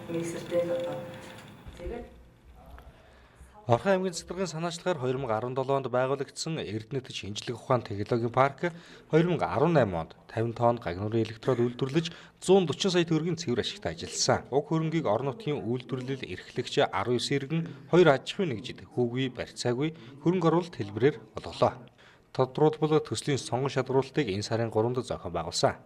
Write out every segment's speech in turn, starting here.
миксертэй одоо тэгээд Орхон аймгийн цэцлэгийн санаачлагаар 2017 онд байгуулагдсан Эрдэнэт шинжлэх ухаан технологийн парк 2018 онд 50 тонн гагнуурын электрод үйлдвэрлэж 140 сая төгрөгийн цэвэр ашигтай ажилласан. Уг хөрөнгийг орон нутгийн үйлдвэрлэл эрхлэгч 19 иргэн 2 аж ахуйн нэгжид хүүгүй, барьцаагүй хөрөнгө оруулалт хэлбэрээр болголоо. Тодорхойлбол төслийн сонгон шалгаруулалтыг энэ сарын 3-нд зохион байгуулсан.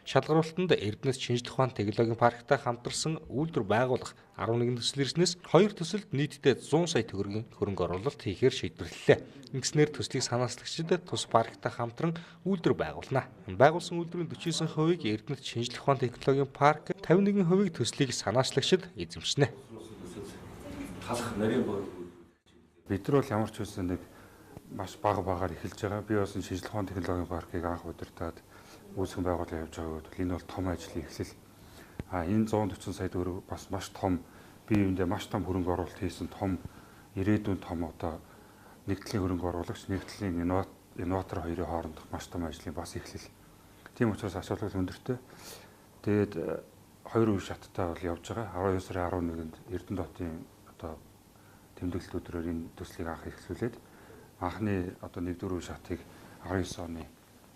Шалгаруулалтанд Эрдэнэт шинжлэх ухааны технологийн парктай хамтарсан үйлдвэр байгуулах 11 төсөл ирснээс 2 төсөлд нийтдээ 100 сая төгрөгийн хөрөнгө оруулалт хийхээр шийдвэрлэлээ. Ингэснээр төслийг санаачлагчид тус парктай хамтран үйлдвэр байгуулна. Байгуулсан үйлдвэрийн 49%-ийг Эрдэнэт шинжлэх ухааны технологийн парк, 51%-ийг төслийг санаачлагчид эзэмшнэ. Бид нар бол ямар ч үсэн нэг маш бага багаар эхэлж байгаа. Би бас шинжлэх ухааны технологийн паркийг анх удирдаад үүсгэн байгуулалт явж байгаа бол энэ бол том ажлын эхлэл. Энэ 140 сая төгрөг бас маш том, бие биендээ маш том хөрөнгө оруулалт хийсэн том ирээдүйн том одоо нэгдлийн хөрөнгө оруулагч, нэгдлийн инноватор хоёрын хоорондох маш том ажлын бас эхлэл. Тийм учраас ач холбогдол өндөртэй. Тэгээд хоёр үе шаттай бол явж байгаа. 12 сарын 11-нд Эрдэнэтийн одоо тэмдэглэлт өдрөөр энэ төслийг анх эхлүүлээд анхны одоо нэгдүгээр үе шатыг 19 оны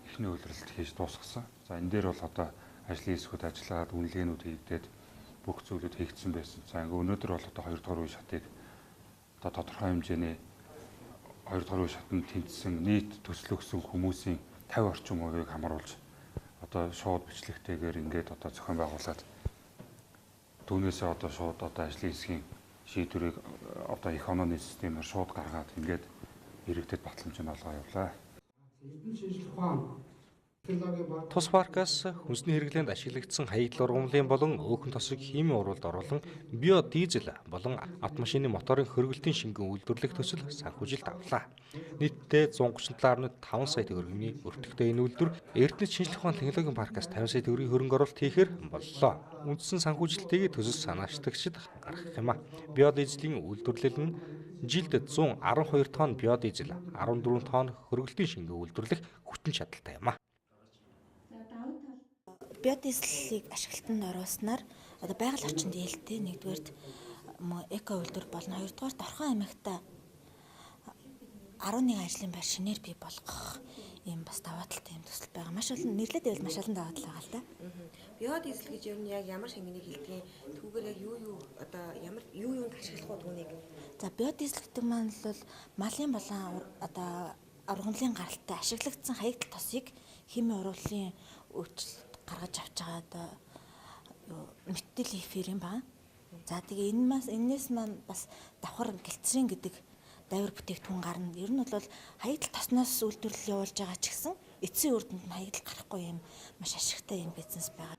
эхний үйлрэлт хийж дуусгасан. За энэ дээр бол одоо ажлын хэсгүүд ажиллаад үнэлгээнүүд хийгдээд бүх зүйлүүд хийгдсэн байсан. За ингээ өнөөдөр бол одоо 2 дугаар үе шатыг одоо тодорхой хэмжээний 2 дугаар үе шатанд тэнцсэн нийт төслөгсөн хүмүүсийн 50 орчим хувийг хамруулж одоо шууд бичлэгтэйгээр ингээд одоо зохион байгуулад түүнээсээ одоо шууд одоо ажлын хэсгийн шийдвэрийг одоо их онооны системээр шууд гаргаад ингээд иргэдэд батламжийг олгоо явлаа. Тус паркаас хүнсний хэрэглээнд ашиглагдсан хаягдл ургамлын болон өөхөн тосыг химийн урвалд оруулан биодизель болон автомашины моторын хөргөлтийн шингэн үйлдвэрлэх төсөл санхүүжилт авлаа. Нийтдээ 137.5 сая төгрөгийн өртөгтэй энэ үйлдвэр Эрдэнэт шинжлэх ухааны технологийн паркаас 50 сая төгрөгийн хөрөнгө оруулалт хийхээр боллоо. Үндсэн санхүүжилтийг төсөл санаачлагчид гаргах юм а. Биодизелийн үйлдвэрлэл нь жилд 112 тонн биодизель, 14 тонн хөргөлтийн шингэн үйлдвэрлэх хүчин чадалтай юм а. Биодизелийг ашиглалтанд оруулснаар одоо байгаль орчинд ээлтэй нэгдүгээрт эко үйлдвэр болно, хоёрдугаарт Орхон аймагта 11 ажлын байр шинээр бий болгох ийм бас даваа талтай юм төсөл байгаа. Маш олон нэрлээд байвал маш олон даваа тал байгаа л да. Биодизель гэж юу нь яг ямар шингэнийг хэлдэг, түүгээр яг юу одоо ямар юунд ашиглах уу түүнийг. За биодизель гэдэг маань бол малын болон одоо ургамлын гаралтай ашиглагдсан хаягдл тосыг химийн урвалын өөрчлөлт гаргаж авч байгаа одоо метил эфир юм байна. За тэгээ энэс маань бас давхар гэлцрийн гэдэг давир бүтээгдэхүүн гарна. Ер нь бол хаягдл тосноос үйлдвэрлэл явуулж байгаа ч гэсэн эцсийн үр дүнд хаягдл гарахгүй юм маш ашигтай юм бизнес байгаа.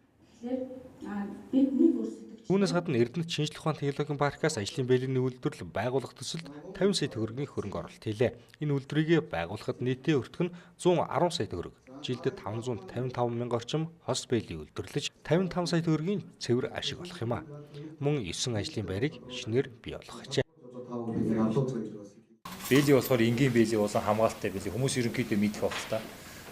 Үүнээс гадна Эрдэнэт шинжлэх ухааны технологийн паркаас ажлын бэлгийн үйлдвэрлэл байгуулах төсөлд 50 сая төгрөгийн хөрөнгө оруулалт хийлээ. Энэ үйлдвэрийг байгуулахад нийтээ өртөх нь 110 сая төгрөг. Жилдээ 555 мянган орчим хос бэлгийн үйлдвэрлэж 55 сая төгрөгийн цэвэр ашиг олох юм а. Мөн 9 ажлын байрыг шинээр бий болгохжээ. Бэлий болохоор энгийн бэлий болон хамгаалалттай бэлий. Хүмүүс ерөнхийдөө мэдэх байх л та.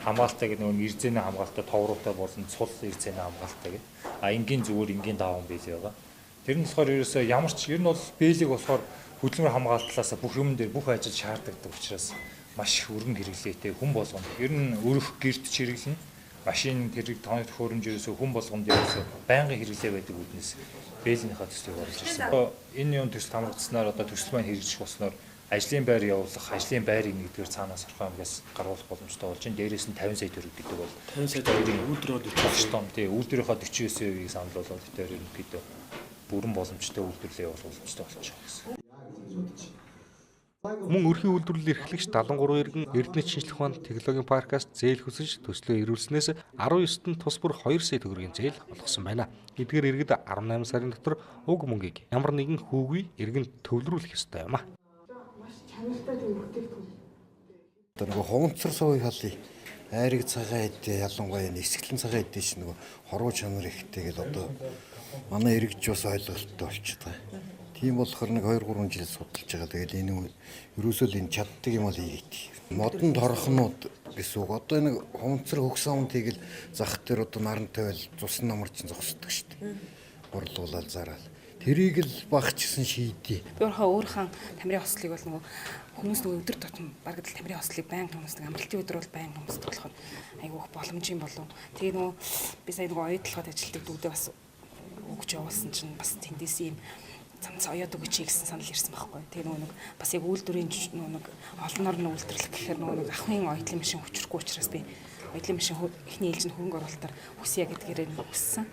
Хамгаалалттай гэдэг нэг ирзэний хамгаалалттай, товруутай болон цул ирзэний хамгаалалттай гэдэг. Энгийн зүгээр энгийн даван бэлий байгаа. Тэр нь болохоор ерөөсөө ямар ч ер нь бол бэлийг болохоор хөдөлмөр хамгаалтлаас бүх юм дээр бүх ажил шаарддаг учраас маш өргөн хэрэглээтэй хүн болгонд. Ер нь өрөх гэрт ч хэрэглэнэ. Машин тэрэг тоног төхөөрөмж ерөөсөө хүн болгонд ерөөсөө байнгын хэрэглээ байдаг үднэс бэлийнхаа төслийг оруулж ирсэн. Энэ юм төсөл хамрагдсанаар одоо төсөл маань хэрэгжих болсноор ажлын байр явуулах, ажлын байрыг нэгдүгээр цаанаас Орхон аймгаас гаргуулах боломжтой болж байна. Дээрээс нь 50 сая төгрөг гэдэг бол 50 сая төгрөгийн үйлдвэрөө 40 том тий үйлдвэрийнхаа 49%-ийг санал болгоод тэр ерөнхийдөө бүрэн боломжтой үйлдвэрлэлээ явуулах боломжтой болчих гэсэн. Мөн өрхийн үйлдвэрлэл эрхлэгч 73 иргэн Эрдэнэт шинжлэх ухааны технологийн паркаас зээл хүсэж төслөө ирүүлснээс 19-т нь тус бүр 2 сая төгрөгийн зээл олгосон байна. Эдгээр иргэд 18 сарын дотор уг мөнгийг ямар нэгэн хүүгүй иргэнд төвлөрүүлэх ёстой юм а. Одоо нөгөө хунцар сувыг халыг айрыг цагаан эдээ ялангуяа нисгэлэн цагаан эдээ чинь нөгөө хоруу чанар ихтэйгээл одоо манай иргэж бас ойлголттой болчиход байгаа. Тийм болохоор нэг 2-3 жил судалж байгаа. Тэгээд энэ ерөөсөө л энэ чаддаг юм бол хийгээд. Модон торхнууд гэсэн үг. Одоо нэг хунцар хөгсөн хүнтэйг л зах дээр одоо нарантай байл цус намар чинь зогсдог шүү дээ. Борлуулаад зараад. Тэрийг л багчсан шийдээ. Би өөрийнхөө тамирын хослыг бол нөгөө хүмүүс нөгөө өдөр тутам бараг л тамирын хослыг байнга хүмүүсдэг, амралтын өдөр бол байнга хүмүүсдэг болохоор айгүйх боломжийн болов. Тэгээ нөгөө би сая нөгөө оюутлахад ажилтдаг дүүдээ бас өгч явуулсан чинь бас тэндээс ийм цамц оёод өгч гэсэн санал ирсэн байхгүй. Тэгээ нөгөө нэг бас яг үйлдвэрийн нөгөө нэг олноор нь үйлдвэрлэх гэхээр нөгөө нэг ахын оюутлын машин хүчрэхгүй учраас би оюутлын машин эхний ээлжинд хөрөнгө оруулалтаар үсье гэдгээр нь өссөн.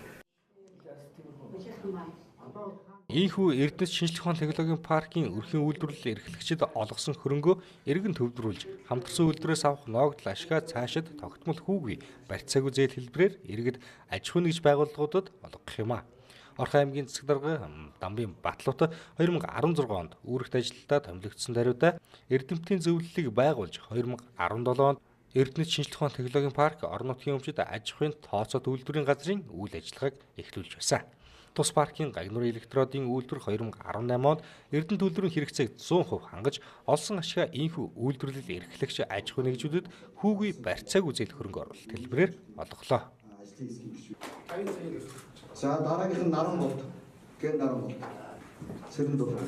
Ийхүү Эрдэнэт шинжлэх ухааны технологийн паркийн өрхийн үйлдвэрлэл эрхлэгчид олгосон хөрөнгөө эргэн төвлөрүүлж хамтарсан үйлдвэрээс авах ногдол ашгаа цаашид тогтмол хүүгүй барьцаагүй зээл хэлбэрээр иргэд аж ахуй нэгж байгууллагуудад олгох юм а. Орхон аймгийн засаг дарга Дамбын Батлуут 2016 онд үүрэгт ажилдаа томилогдсон даруйда Эрдэмтдийн зөвлөлийг байгуулж 2017 онд Эрдэнэт шинжлэх ухааны технологийн парк орон нутгийн өмчөд аж ахуйн тооцоод үйлдвэрийн газрын үйл ажиллагааг эхлүүлж байсан. Тус паркийн гагнуурын электродын үйлдвэр 2018 онд Эрдэнэт үйлдвэрийн хэрэгцээг 100% хангаж олсон ашгаа ийхүү үйлдвэрлэл эрхлэгч аж ахуй нэгжүүдэд хүүгүй барьцаагүй зээл хөрөнгө оруулалт хэлбэрээр олголоо. За дараагийнх нь наран болт. Гэн наран болт. Сэрэн дураа.